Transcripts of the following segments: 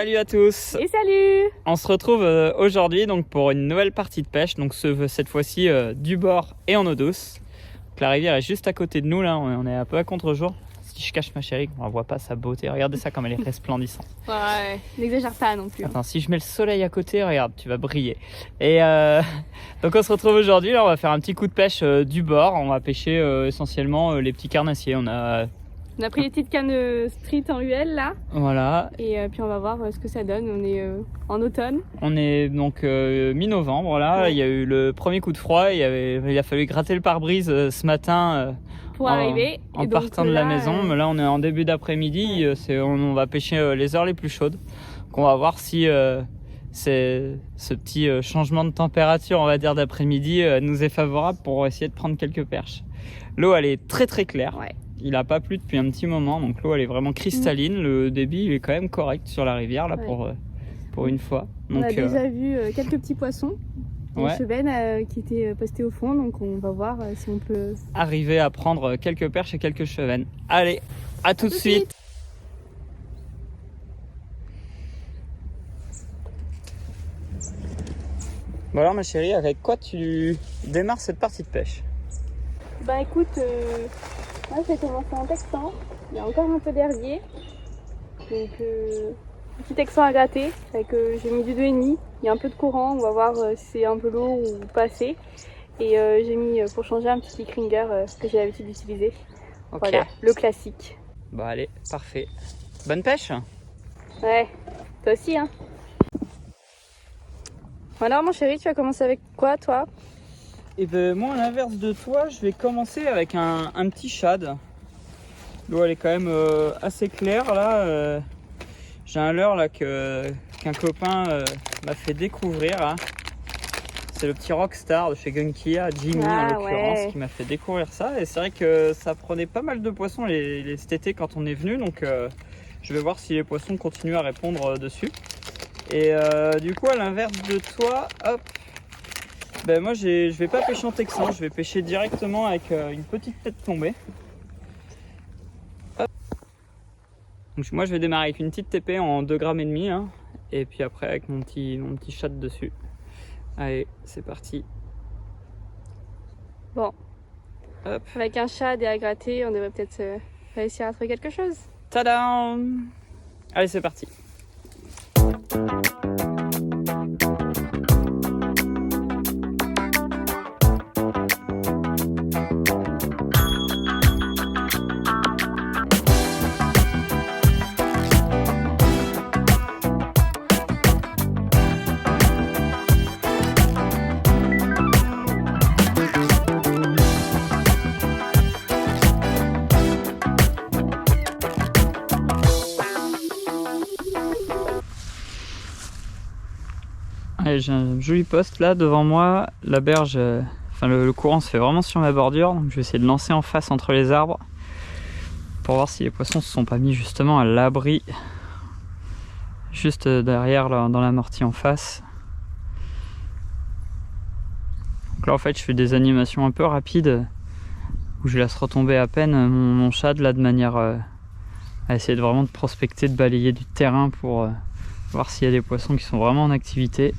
Salut à tous. Et salut. On se retrouve aujourd'hui donc pour une nouvelle partie de pêche, donc cette fois-ci du bord et en eau douce. Donc, la rivière est juste à côté de nous là, on est un peu à contre-jour. Si je cache ma chérie, on ne voit pas sa beauté. Regardez ça comme elle est resplendissante. Ouais, n'exagère pas non plus. Attends, si je mets le soleil à côté, regarde, tu vas briller. Et donc on se retrouve aujourd'hui, là on va faire un petit coup de pêche du bord. On va pêcher essentiellement les petits carnassiers. On a pris les petites cannes street en UL là. Voilà. Et puis on va voir ce que ça donne. On est en automne. On est donc mi-novembre là. Ouais. Il y a eu le premier coup de froid. Il a fallu gratter le pare-brise ce matin pour arriver. En partant de la maison. Mais là on est en début d'après-midi. Ouais. On va pêcher les heures les plus chaudes. Donc on va voir si ce petit changement de température, on va dire d'après-midi, nous est favorable pour essayer de prendre quelques perches. L'eau elle est très très claire. Ouais. Il n'a pas plu depuis un petit moment, donc l'eau elle est vraiment cristalline. Le débit il est quand même correct sur la rivière là, ouais. pour une fois. Donc, on a déjà vu quelques petits poissons, une chevenne qui était postée au fond, donc on va voir si on peut arriver à prendre quelques perches et quelques chevennes. Allez, à tout de suite. Bon alors ma chérie, avec quoi tu démarres cette partie de pêche? Bah écoute, moi j'ai commencé en texan, il y a encore un peu d'herbier, donc petit texan à gratter, j'ai mis du 2,5, il y a un peu de courant, on va voir si c'est un peu lourd ou pas assez, et j'ai mis pour changer un petit Kringer que j'ai l'habitude d'utiliser. Okay. Voilà, le classique. Bon allez, parfait. Bonne pêche. Ouais, toi aussi hein. Alors mon chéri, tu vas commencer avec quoi toi? Et ben moi à l'inverse de toi, je vais commencer avec un petit shad. L'eau elle est quand même assez claire là. J'ai un leurre là qu'un copain m'a fait découvrir. Hein. C'est le petit Rockstar de chez Gunkia, Jimmy en l'occurrence, qui m'a fait découvrir ça. Et c'est vrai que ça prenait pas mal de poissons cet été quand on est venu. Donc je vais voir si les poissons continuent à répondre dessus. Et du coup à l'inverse de toi, hop. Ben moi je vais pas pêcher en texan, je vais pêcher directement avec une petite tête tombée. Hop. Donc moi je vais démarrer avec une petite TP en 2,5 grammes hein, et puis après avec mon petit shad dessus. Allez, c'est parti. Bon. Hop. Avec un shad et à gratter, on devrait peut-être réussir à trouver quelque chose. Tadam! Allez, c'est parti. J'ai un joli poste là devant moi, la berge, le courant se fait vraiment sur ma bordure, donc je vais essayer de lancer en face entre les arbres pour voir si les poissons se sont pas mis justement à l'abri juste derrière là, dans l'amorti en face. Donc là en fait je fais des animations un peu rapides où je laisse retomber à peine mon shad là de manière à essayer vraiment de prospecter, de balayer du terrain pour voir s'il y a des poissons qui sont vraiment en activité.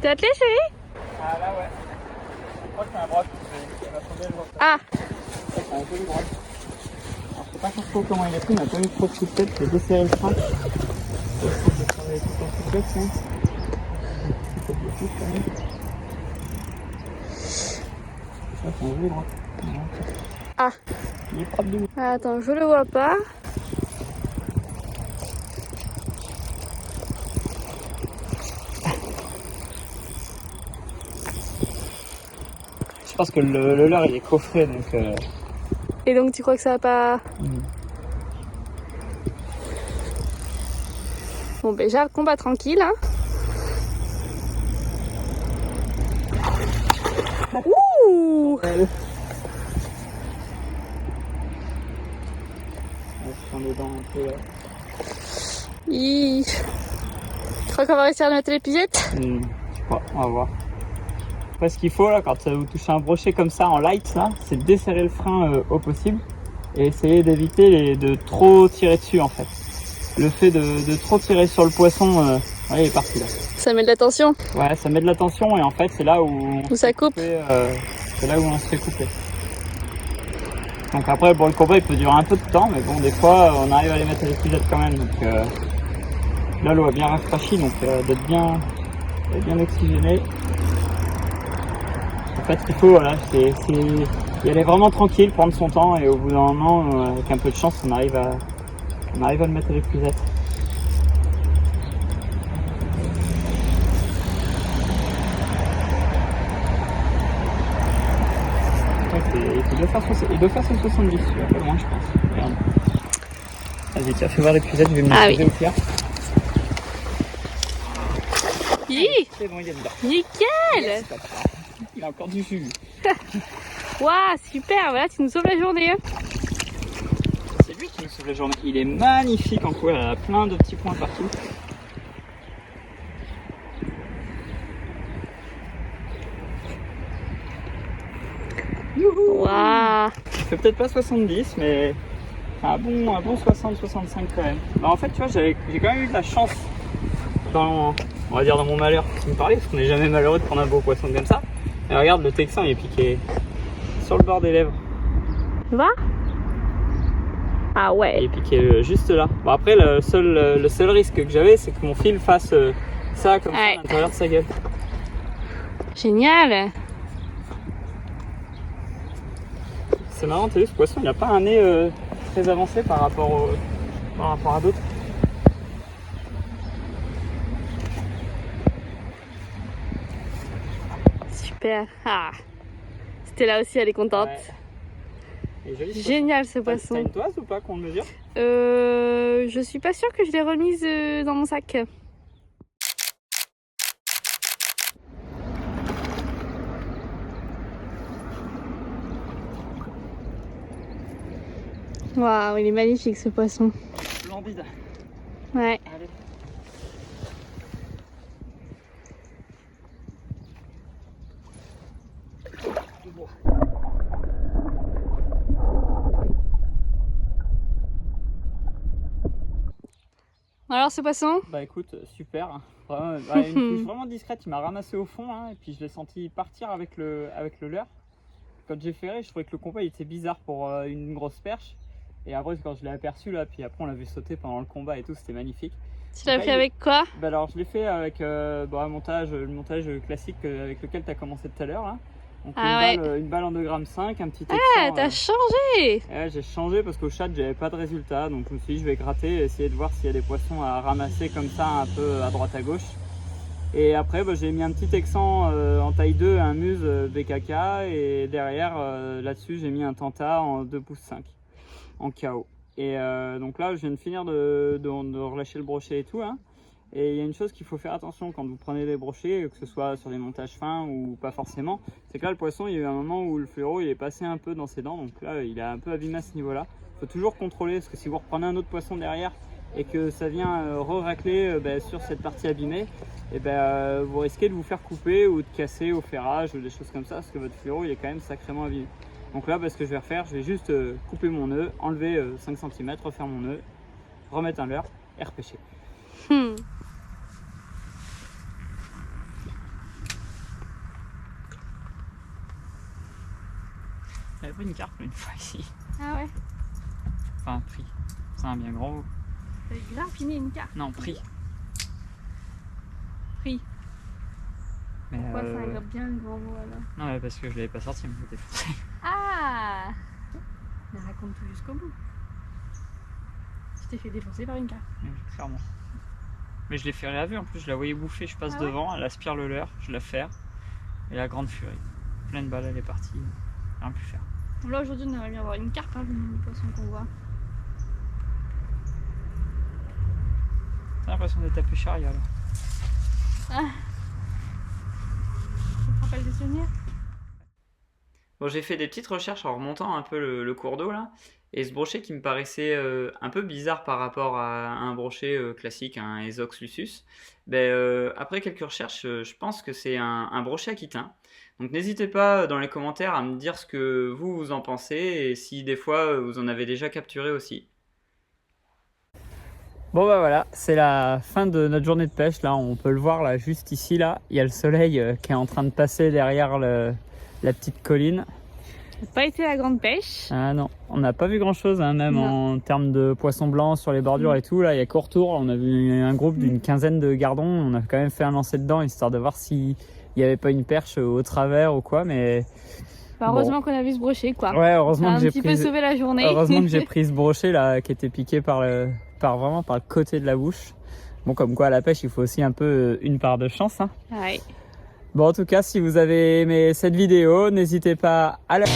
T'es attelé chérie? Ah là ouais. Je crois que c'est un broc. Ah! C'est un joli broc. Alors je sais pas trop comment il a pris, il n'a pas eu trop de coups de tête, j'ai desserré le frein. Je vais travailler tout en souplesse. Ça c'est un joli broc. Ah! Il est propre de nous. Attends, je le vois pas. Je pense que le leurre il est coffré donc. Et donc tu crois que ça va pas. Bon ben j'ai un combat tranquille hein. Ouh! Je prends les dents un peu. crois qu'on va réussir à le mettre à l'épuisette? Je sais pas, on va voir. Après, ce qu'il faut là, quand vous touchez un brochet comme ça en light, là, c'est de desserrer le frein au possible et essayer d'éviter de trop tirer dessus en fait. Le fait de trop tirer sur le poisson, ouais, il est parti là. Ça met de la tension? Ouais, ça met de la tension et en fait, c'est là où ça coupe? C'est là où on se fait couper. Donc après, bon, le combat il peut durer un peu de temps, mais bon, des fois, on arrive à les mettre à l'épisode quand même. Donc là, l'eau a bien rafraîchi, donc d'être bien oxygéné. En fait, ce qu'il faut, voilà, c'est y aller vraiment tranquille, prendre son temps, et au bout d'un moment, avec un peu de chance, on arrive à le mettre à l'épuisette. Il doit faire ses 70, pas loin, je pense. Regarde. Vas-y, tiens, fais voir l'épuisette, je vais me le faire. C'est bon, il est dedans. Nickel! Il a encore du jus. Waouh, super! Voilà, tu nous sauves la journée. Hein. C'est lui qui nous sauve la journée. Il est magnifique en quoi, il a plein de petits points partout. Waouh! Il fait peut-être pas 70, mais un bon 60-65 quand même. Bah, en fait, tu vois, j'ai quand même eu de la chance dans mon malheur qui me parlait, parce qu'on n'est jamais malheureux de prendre un beau poisson comme ça. Et regarde, le texan il est piqué sur le bord des lèvres. Va? Ah ouais. Il est piqué juste là. Bon, après, le seul risque que j'avais, c'est que mon fil fasse ça comme ça à l'intérieur de sa gueule. Génial. C'est marrant, t'as vu, ce poisson, il n'a pas un nez très avancé par rapport à d'autres. Super. Ah. Stella aussi, elle est contente. Ouais. Génial ce poisson. T'as une toise ou pas qu'on le mesure? Je suis pas sûre que je l'ai remise dans mon sac. Waouh, il est magnifique ce poisson. Splendide. Ouais. Allez. Alors ce poisson? Bah écoute, super. Vraiment, une touche vraiment discrète, il m'a ramassé au fond hein, et puis je l'ai senti partir avec le leurre. Quand j'ai ferré, je trouvais que le compas il était bizarre pour une grosse perche. Et après quand je l'ai aperçu là, puis après on l'a vu sauter pendant le combat et tout, c'était magnifique. Tu l'as pris avec quoi? Bah alors je l'ai fait avec le montage classique avec lequel tu as commencé tout à l'heure là. Donc une balle en 2,5 g, un petit texan. Ah, t'as changé! Ouais, j'ai changé parce qu'au chat j'avais pas de résultat, donc je me suis dit je vais gratter et essayer de voir s'il y a des poissons à ramasser comme ça un peu à droite à gauche. Et après j'ai mis un petit texan en taille 2, un muse BKK et derrière là-dessus j'ai mis un tanta en 2 pouces 5 en KO. Et donc là je viens de finir de relâcher le brochet et tout hein. Et il y a une chose qu'il faut faire attention quand vous prenez des brochets, que ce soit sur des montages fins ou pas forcément, c'est que là le poisson il y a eu un moment où le fluoro il est passé un peu dans ses dents, donc là il est un peu abîmé à ce niveau là. Il faut toujours contrôler parce que si vous reprenez un autre poisson derrière et que ça vient re-racler sur cette partie abîmée, et vous risquez de vous faire couper ou de casser au ferrage ou des choses comme ça parce que votre fluoro il est quand même sacrément abîmé. Donc là ce que je vais refaire, je vais juste couper mon nœud, enlever 5 cm, refaire mon nœud, remettre un leurre et repêcher. J'avais pris une carpe une fois ici. Ah ouais? Enfin, pris. C'est un bien grand mot. T'avais graffiné une carpe? Non, pris. Pris. Mais pourquoi ça aggrappe bien le grand mot alors? Non, mais parce que je l'avais pas sorti, mais j'étais forcé. Ah! Mais raconte tout jusqu'au bout. Tu t'es fait défoncer par une carpe? Clairement. Mais je l'ai fait à la vue en plus, je la voyais bouffer, je passe devant, elle aspire le leurre, je la ferre. Et la grande furie. Pleine balle, elle est partie. Rien pu faire. Là aujourd'hui on aimerait bien avoir une carpe, hein, le poisson qu'on voit. T'as l'impression d'être à Pécharia là. Ah. Ça te rappelle des souvenirs? Bon, j'ai fait des petites recherches en remontant un peu le cours d'eau là. Et ce brochet qui me paraissait un peu bizarre par rapport à un brochet classique, un Esox lusus, après quelques recherches, je pense que c'est un brochet aquitain. Donc n'hésitez pas dans les commentaires à me dire ce que vous en pensez et si des fois vous en avez déjà capturé aussi. Bon bah voilà, c'est la fin de notre journée de pêche. Là, on peut le voir là, juste ici là, il y a le soleil qui est en train de passer derrière la petite colline. Ça n'a pas été la grande pêche. Ah non, on n'a pas vu grand chose, hein, même Non. en termes de poissons blancs sur les bordures et tout. Là, il y a qu'au retour, on a vu un groupe d'une quinzaine de gardons. On a quand même fait un lancer dedans histoire de voir s'il n'y avait pas une perche au travers ou quoi, mais. Bah, heureusement qu'on a vu ce brochet, quoi. Ouais, heureusement Ça a que j'ai un petit peu sauvé la journée. Heureusement que j'ai pris ce brochet là qui était piqué vraiment par le côté de la bouche. Bon, comme quoi à la pêche, il faut aussi un peu une part de chance, hein. Ouais. Bon, en tout cas, si vous avez aimé cette vidéo, n'hésitez pas à la.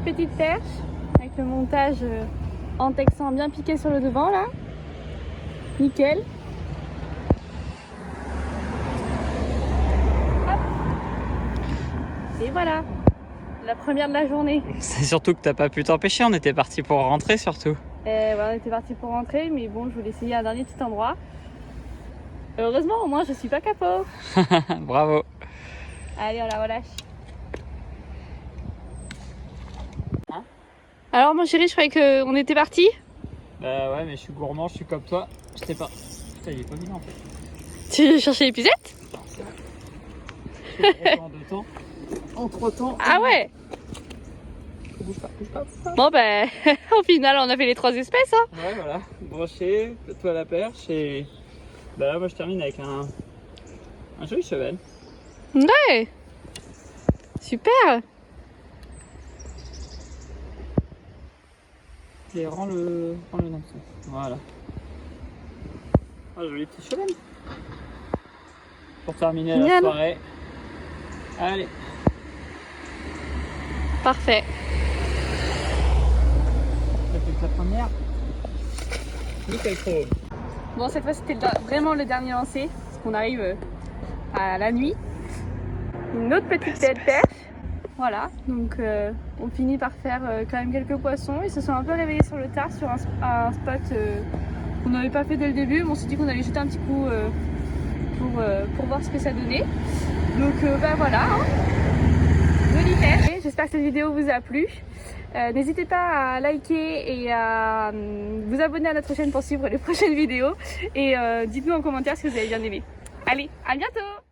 Petite perche avec le montage en texan bien piqué sur le devant là. Nickel. Hop. Et voilà, la première de la journée. C'est surtout que t'as pas pu t'empêcher, on était parti pour rentrer surtout. Voilà, on était parti pour rentrer, mais bon, je voulais essayer un dernier petit endroit. Heureusement, au moins, je suis pas capot. Bravo. Allez, on la relâche. Hein? Alors, mon chéri, je croyais qu'on était parti. Bah ouais, mais je suis gourmand, je suis comme toi. Je t'ai pas. Putain, il est pas bien en fait. Tu cherchais l'épuisette? Entre-temps. Ah ouais. Bouge pas, bouge pas. Bon, ben, au final, on a fait les 3 espèces, hein. Ouais, voilà. Brochet, toi à la perche et. Bah là, moi je termine avec un joli cheval. Ouais. Super. Et rends le hameçon. Voilà. Un joli petit cheval. Pour terminer la Génial. soirée. Allez. Parfait. C'était la première. Nickel pro. Bon, cette fois, c'était vraiment le dernier lancer, parce qu'on arrive à la nuit. Une autre petite tête perche. Voilà, donc on finit par faire quand même quelques poissons. Ils se sont un peu réveillés sur le tard, sur un spot qu'on n'avait pas fait dès le début. Mais on s'est dit qu'on allait jeter un petit coup pour voir ce que ça donnait. Donc bah voilà, hein. Jolie pêche. J'espère que cette vidéo vous a plu. N'hésitez pas à liker et à vous abonner à notre chaîne pour suivre les prochaines vidéos. Et dites-nous en commentaire si vous avez bien aimé. Allez, à bientôt!